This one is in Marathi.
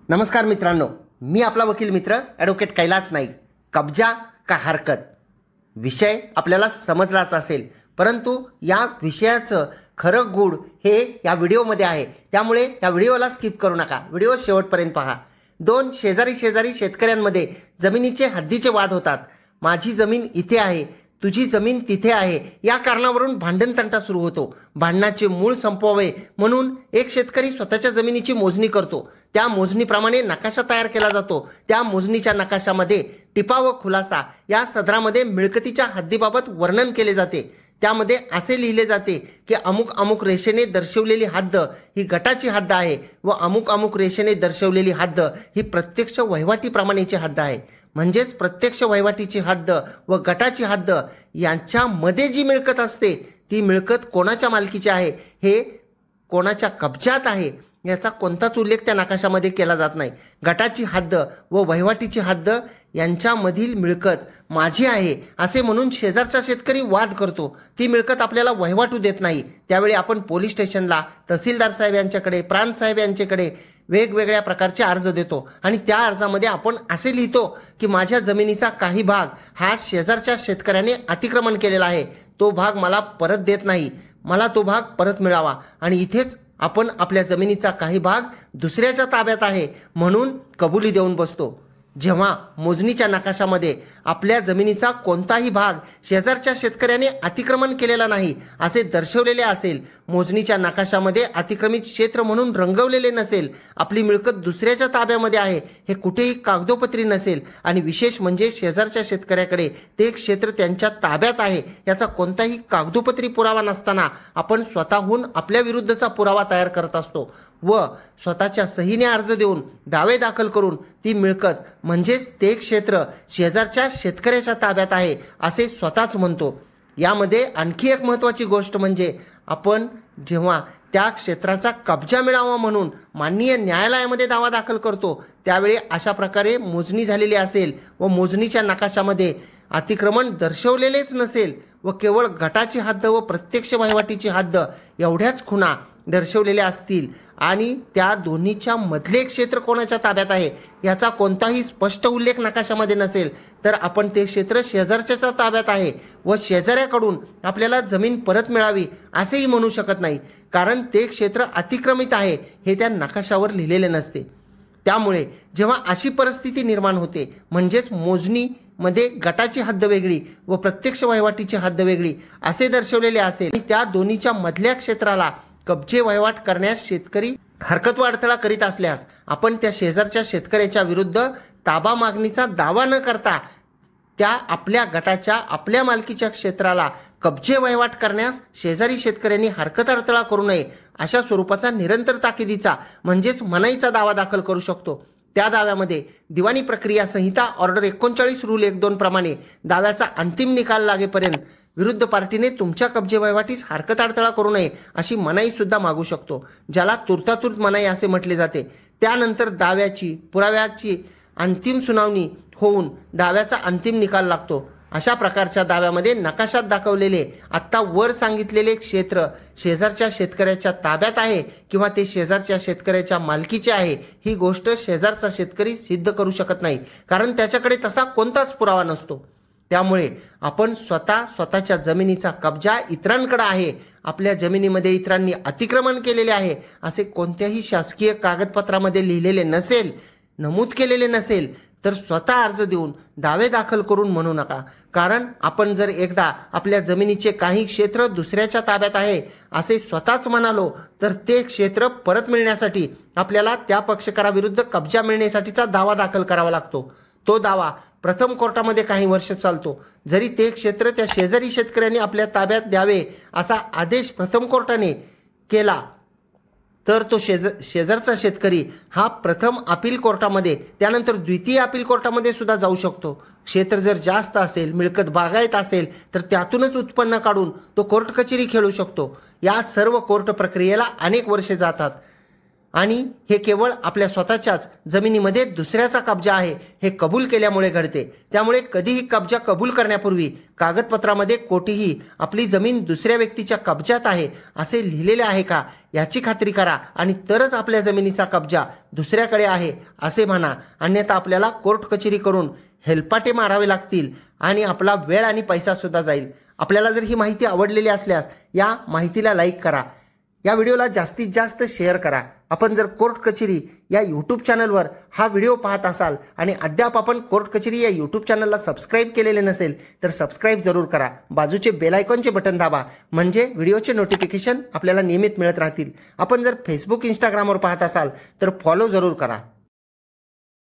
नमस्कार मित्रांनो, मी आपला वकील मित्र ॲडव्होकेट कैलास नाईक. कब्जा का हरकत विषय आपल्याला समजलाच असेल, परंतु या विषयाचं खरं गूढ हे या व्हिडिओमध्ये आहे. त्यामुळे या व्हिडिओला स्किप करू नका, व्हिडिओ शेवटपर्यंत पहा. दोन शेजारी शेतकऱ्यांमध्ये जमिनीचे हद्दीचे वाद होतात. माझी जमीन इथे आहे, तुझी जमीन तिथे आहे, या कारणावरून भांडणतंटा सुरू होतो. भांडणाचे मूळ संपवावे म्हणून एक शेतकरी स्वतःच्या जमिनीची मोजणी करतो. त्या मोजणीप्रमाणे नकाशा तयार केला जातो. त्या मोजणीच्या नकाशामध्ये टिपा व खुलासा या सदरामध्ये मिळकतीच्या हद्दीबाबत वर्णन केले जाते. त्यामध्ये असे लिहिले जाते की अमुक अमुक रेषेने दर्शवलेली हद्द ही गटाची हद्द आहे व अमुक अमुक रेषेने दर्शवलेली हद्द ही प्रत्यक्ष वहिवाटीप्रमाणेची हद्द आहे. म्हणजेच प्रत्यक्ष वहिवाटीची हद्द व गटाची हद्द यांच्यामध्ये जी मिळकत असते ती मिळकत कोणाच्या मालकीची आहे, हे कोणाच्या कब्जात आहे याचा कोणताच उल्लेख त्या नकाशामध्ये केला जात नाही. गटाची हद्द व वहिवाटीची हद्द यांच्यामधील मिळकत माझी आहे असे म्हणून शेजारचा शेतकरी वाद करतो. ती मिळकत आपल्याला वहिवाटू देत नाही. त्यावेळी आपण पोलीस स्टेशनला, तहसीलदार साहेब यांच्याकडे, प्रांत साहेब यांच्याकडे वेगवेगळ्या प्रकारचे अर्ज देतो आणि त्या अर्जामध्ये आपण असे लिहितो की माझ्या जमिनीचा काही भाग हा शेजारच्या शेतकऱ्याने अतिक्रमण केलेला आहे, तो भाग मला परत देत नाही, मला तो भाग परत मिळावा. आणि इथेच आपण आपल्या जमिनीचा काही भाग दुसऱ्याच्या ताब्यात आहे म्हणून कबुली देऊन बसतो. जेव्हा मोजणीच्या नकाशामध्ये आपल्या जमिनीचा कोणताही भाग शेजारच्या शेतकऱ्याने अतिक्रमण केलेला नाही असे दर्शवलेले असेल, मोजणीच्या नकाशामध्ये अतिक्रमित क्षेत्र म्हणून रंगवलेले नसेल, आपली मिळकत दुसऱ्याच्या ताब्यामध्ये आहे हे कुठेही कागदोपत्री नसेल आणि विशेष म्हणजे शेजारच्या शेतकऱ्याकडे ते क्षेत्र त्यांच्या ताब्यात आहे याचा कोणताही कागदोपत्री पुरावा नसताना आपण स्वतःहून आपल्या विरुद्धचा पुरावा तयार करत असतो व स्वतःच्या सहीने अर्ज देऊन दावे दाखल करून ती मिळकत म्हणजेच ते क्षेत्र शेजारच्या शेतकऱ्याच्या ताब्यात आहे असे स्वतःच म्हणतो. यामध्ये आणखी एक महत्त्वाची गोष्ट म्हणजे आपण जेव्हा त्या क्षेत्राचा कब्जा मिळावा म्हणून माननीय न्यायालयामध्ये दावा दाखल करतो त्यावेळी अशा प्रकारे मोजणी झालेली असेल व मोजणीच्या नकाशामध्ये अतिक्रमण दर्शवलेलेच नसेल व केवळ गटाची हद्द व प्रत्यक्ष वहिवाटीची हद्द एवढ्याच खुणा दर्शवलेल्या असतील आणि त्या दोन्हीच्या मधले क्षेत्र कोणाच्या ताब्यात आहे याचा कोणताही स्पष्ट उल्लेख नकाशामध्ये नसेल तर आपण ते क्षेत्र शेजारच्याच्या ताब्यात आहे व शेजाऱ्याकडून आपल्याला जमीन परत मिळावी असेही म्हणू शकत नाही, कारण ते क्षेत्र अतिक्रमित आहे हे त्या नकाशावर लिहिलेले नसते. त्यामुळे जेव्हा अशी परिस्थिती निर्माण होते म्हणजेच मोजणीमध्ये गटाची हद्द वेगळी व प्रत्यक्ष वहिवाटीची हद्द वेगळी असे दर्शवलेले असेल आणि त्या दोन्हीच्या मधल्या क्षेत्राला कब्जे वहिवाट करण्यास शेतकरी हरकत व अडथळा करीत असल्यास आपण त्या शेजारच्या शेतकऱ्याच्या विरुद्ध ताबा मागणीचा दावा न करता त्या आपल्या गटाच्या आपल्या मालकीच्या क्षेत्राला कब्जे वहिवाट करण्यास शेजारी शेतकऱ्यांनी हरकत अडथळा करू नये अशा स्वरूपाचा निरंतर ताकिदीचा म्हणजेच मनाईचा दावा दाखल करू शकतो. त्या दाव्यामध्ये दिवाणी प्रक्रिया संहिता ऑर्डर 39 रूल 1-2 प्रमाणे दाव्याचा अंतिम निकाल लागेपर्यंत विरुद्ध पार्टीने तुमच्या कब्जे वहिवाटीस हरकत अडथळा करू नये अशी मनाई सुद्धा मागू शकतो, ज्याला तुर्तातुर्त मनाई असे म्हटले जाते. त्यानंतर दाव्याची पुराव्याची अंतिम सुनावणी होऊन दाव्याचा अंतिम निकाल लागतो. अशा प्रकारच्या दाव्यामध्ये नकाशात दाखवलेले आत्ता वर सांगितलेले क्षेत्र शेजारच्या शेतकऱ्याच्या ताब्यात आहे किंवा ते शेजारच्या शेतकऱ्याच्या मालकीचे आहे ही गोष्ट शेजारचा शेतकरी सिद्ध करू शकत नाही, कारण त्याच्याकडे तसा कोणताच पुरावा नसतो. त्यामुळे आपण स्वतःच्या जमिनीचा कब्जा इतरांकडे आहे, आपल्या जमिनीमध्ये इतरांनी अतिक्रमण केलेले आहे असे कोणत्याही शासकीय कागदपत्रामध्ये लिहिलेले नसेल, नमूद केलेले नसेल तर स्वतः अर्ज देऊन दावे दाखल करून म्हणू नका. कारण आपण जर एकदा आपल्या जमिनीचे काही क्षेत्र दुसऱ्याच्या ताब्यात आहे असे स्वतःच म्हणालो तर ते क्षेत्र परत मिळण्यासाठी आपल्याला त्या पक्षकाराविरुद्ध कब्जा मिळण्यासाठीचा दावा दाखल करावा लागतो. तो दावा प्रथम कोर्टामध्ये काही वर्ष चालतो. जरी ते क्षेत्र त्या शेजारी शेतकऱ्यांनी आपल्या ताब्यात द्यावे असा आदेश प्रथम कोर्टाने केला तर तो शेजारचा शेतकरी हा प्रथम अपील कोर्टामध्ये त्यानंतर द्वितीय अपील कोर्टामध्ये सुद्धा जाऊ शकतो. क्षेत्र जर जास्त असेल, मिळकत बागायत असेल तर त्यातूनच उत्पन्न काढून तो कोर्ट कचेरी खेळू शकतो. या सर्व कोर्ट प्रक्रियेला अनेक वर्षे जातात. आणि हे केवळ आपल्या स्वतःच्याच जमिनीमध्ये दुसऱ्याचा कब्जा आहे हे कबूल केल्यामुळे घडते। त्यामुळे कधीही कब्जा कबूल करण्यापूर्वी कागदपत्रामध्ये कोठेही आपली जमीन दुसऱ्या व्यक्तीच्या कब्जात आहे असे लिहिलेले आहे का याची खात्री करा आणि तरच आपल्या जमिनीचा कब्जा दुसऱ्याकडे आहे असे म्हणा, अन्यथा आपल्याला कोर्ट कचेरी करून हेलपाटे मारावे लागतील आणि आपला वेळ आणि पैसा सुद्धा जाईल। आपल्याला जर ही माहिती आवडलेली असल्यास या माहितीला लाईक करा, या व्हिडिओला जास्तीत जास्त शेअर करा। आपण जर कोर्ट कचेरी या यूट्यूब चॅनलवर हा व्हिडिओ पाहत असाल आणि अद्याप आपण कोर्ट कचेरी या यूट्यूब चॅनलला सबस्क्राईब केलेले नसेल तर सबस्क्राईब जरूर करा। बाजूचे बेल आयकॉनचे बटन दाबा म्हणजे व्हिडिओचे नोटिफिकेशन आपल्याला नियमित मिळत राहतील। आपण जर फेसबुक इंस्टाग्रामवर पाहत असाल तर फॉलो जरूर करा।